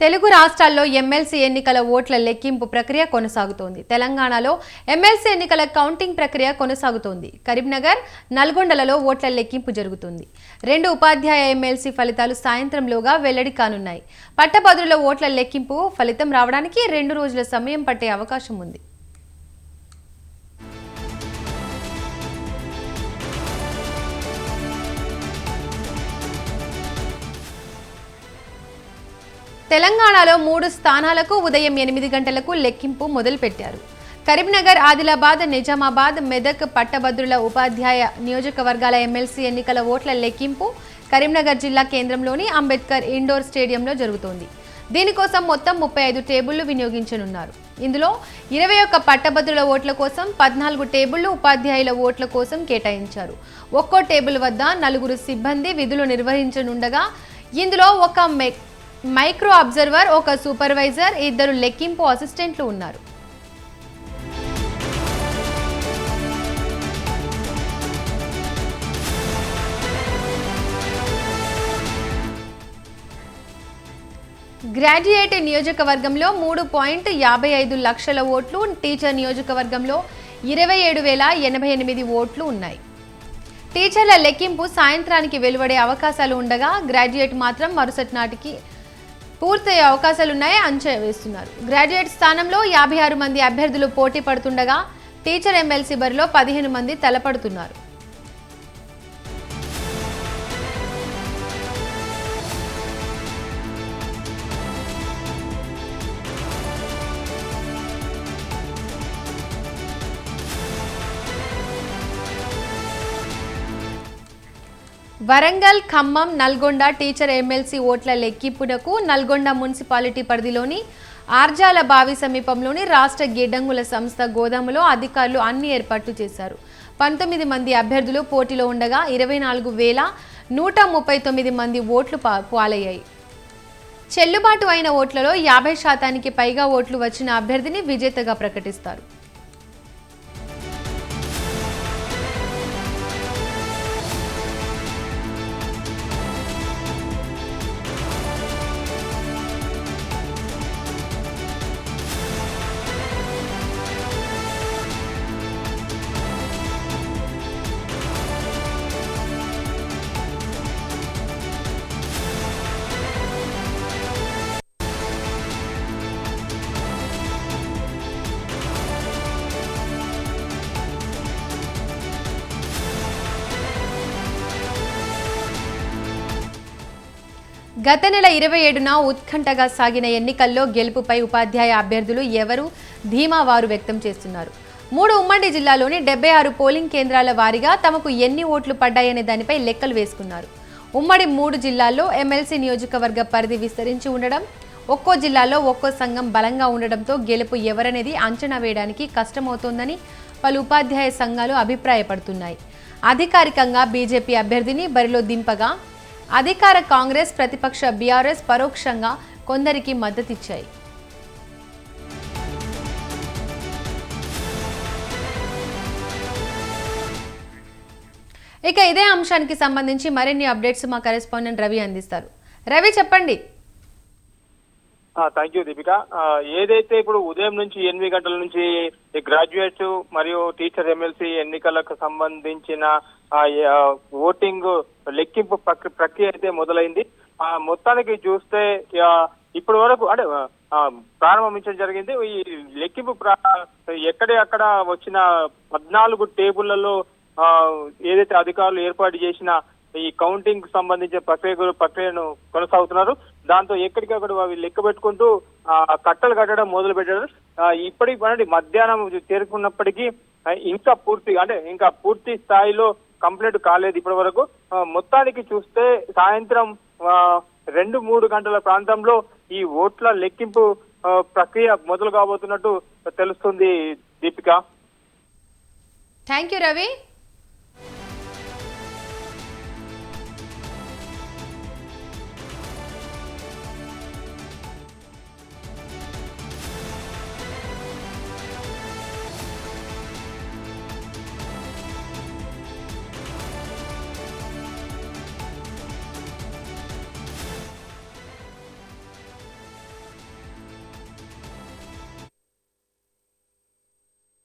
తెలుగు రాష్ట్రాల్లో ఎమ్మెల్సీ ఎన్నికల ఓట్ల లెక్కింపు ప్రక్రియ కొనసాగుతోంది. తెలంగాణలో ఎమ్మెల్సీ ఎన్నికల కౌంటింగ్ ప్రక్రియ కొనసాగుతోంది. కరీంనగర్, నల్గొండలలో ఓట్ల లెక్కింపు జరుగుతుంది. 2 ఉపాధ్యాయ ఎమ్మెల్సీ ఫలితాలు సాయంత్రంలోగా వెల్లడి కానున్నాయి. పట్టభద్రుల ఓట్ల లెక్కింపు ఫలితం రావడానికి 2 రోజుల సమయం పట్టే అవకాశం ఉంది. తెలంగాణలో 3 స్థానాలకు ఉదయం 8 గంటలకు లెక్కింపు మొదలుపెట్టారు. కరీంనగర్, ఆదిలాబాద్, నిజామాబాద్, మెదక్ పట్టభద్రుల ఉపాధ్యాయ నియోజకవర్గాల ఎమ్మెల్సీ ఎన్నికల ఓట్ల లెక్కింపు కరీంనగర్ జిల్లా కేంద్రంలోని అంబేద్కర్ ఇండోర్ స్టేడియంలో జరుగుతోంది. దీనికోసం మొత్తం 35 టేబుళ్లు వినియోగించనున్నారు. ఇందులో 21 పట్టభద్రుల ఓట్ల కోసం, 14 టేబుళ్లు ఉపాధ్యాయుల ఓట్ల కోసం కేటాయించారు. ఒక్కో టేబుల్ వద్ద 4 సిబ్బంది విధులు నిర్వహించనుండగా ఇందులో ఒక మైక్రో అబ్జర్వర్, ఒక సూపర్వైజర్, 2 లెక్కింపు అసిస్టెంట్లు ఉన్నారు. గ్రాడ్యుయేట్ నియోజకవర్గంలో 3.55 లక్షల ఓట్లు, టీచర్ నియోజకవర్గంలో 27,088 ఓట్లు ఉన్నాయి. టీచర్ల లెక్కింపు సాయంత్రానికి వెలువడే అవకాశాలు ఉండగా గ్రాడ్యుయేట్ మాత్రం మరుసటి నాటికి పూర్తయ్యే అవకాశాలున్నాయి అంచనా వేస్తున్నారు. గ్రాడ్యుయేట్ స్థానంలో 56 మంది అభ్యర్థులు పోటీ పడుతుండగా టీచర్ ఎమ్మెల్సీ బరిలో 15 మంది తలపడుతున్నారు. వరంగల్, ఖమ్మం, నల్గొండ టీచర్ ఎమ్మెల్సీ ఓట్ల లెక్కింపునకు నల్గొండ మున్సిపాలిటీ పరిధిలోని ఆర్జాల బావి సమీపంలోని రాష్ట్ర గిడ్డంగుల సంస్థ గోదాములో అధికారులు అన్ని ఏర్పాట్లు చేశారు. 19 మంది అభ్యర్థులు పోటీలో ఉండగా 24,139 మంది ఓట్లు పాలయ్యాయి. చెల్లుబాటు అయిన ఓట్లలో 50% పైగా ఓట్లు వచ్చిన అభ్యర్థిని విజేతగా ప్రకటిస్తారు. గత నెల 27న ఉత్కంఠగా సాగిన ఎన్నికల్లో గెలుపుపై ఉపాధ్యాయ అభ్యర్థులు ఎవరు ధీమా వారు వ్యక్తం చేస్తున్నారు. 3 ఉమ్మడి జిల్లాలోని 76 పోలింగ్ కేంద్రాల వారీగా తమకు ఎన్ని ఓట్లు పడ్డాయనే దానిపై లెక్కలు వేసుకున్నారు. ఉమ్మడి 3 జిల్లాల్లో ఎమ్మెల్సీ నియోజకవర్గ పరిధి విస్తరించి ఉండడం, ఒక్కో జిల్లాలో ఒక్కో సంఘం బలంగా ఉండడంతో గెలుపు ఎవరనేది అంచనా వేయడానికి కష్టమవుతోందని పలు ఉపాధ్యాయ సంఘాలు అభిప్రాయపడుతున్నాయి. అధికారికంగా బీజేపీ అభ్యర్థిని బరిలో దింపగా అధికార కాంగ్రెస్, ప్రతిపక్ష బీఆర్ఎస్ పరోక్షంగా కొందరికి మద్దతిచ్చాయి. ఇక ఇదే అంశానికి సంబంధించి మరిన్ని అప్డేట్స్ మా కరెస్పాండెంట్ రవి అందిస్తారు. రవి, చెప్పండి. Thank you Deepika. ఏదైతే ఇప్పుడు ఉదయం నుంచి 8 గంటల నుంచి గ్రాడ్యుయేట్ మరియు టీచర్ ఎమ్మెల్సీ ఎన్నికలకు సంబంధించిన ఓటింగ్ లెక్కింపు ప్రక్రియ అయితే మొదలైంది. మొత్తానికి చూస్తే ఇప్పటి వరకు అంటే ప్రారంభించడం జరిగింది. ఈ లెక్కింపు ఎక్కడెక్కడ వచ్చిన 14 టేబుళ్లలో ఏదైతే అధికారులు ఏర్పాటు చేసిన ఈ కౌంటింగ్ సంబంధించిన ప్రక్రియను కొనసాగుతున్నారు. దాంతో ఎక్కడికక్కడ అవి లెక్క పెట్టుకుంటూ కట్టలు కట్టడం మొదలు పెట్టారు. ఇప్పటికి మధ్యాహ్నం చేరుకున్నప్పటికీ ఇంకా పూర్తి స్థాయిలో కంప్లీట్ కాలేదు ఇప్పటి వరకు. మొత్తానికి చూస్తే సాయంత్రం 2-3 గంటల ప్రాంతంలో ఈ ఓట్ల లెక్కింపు ప్రక్రియ మొదలు కాబోతున్నట్టు తెలుస్తుంది దీపిక. Thank you Ravi.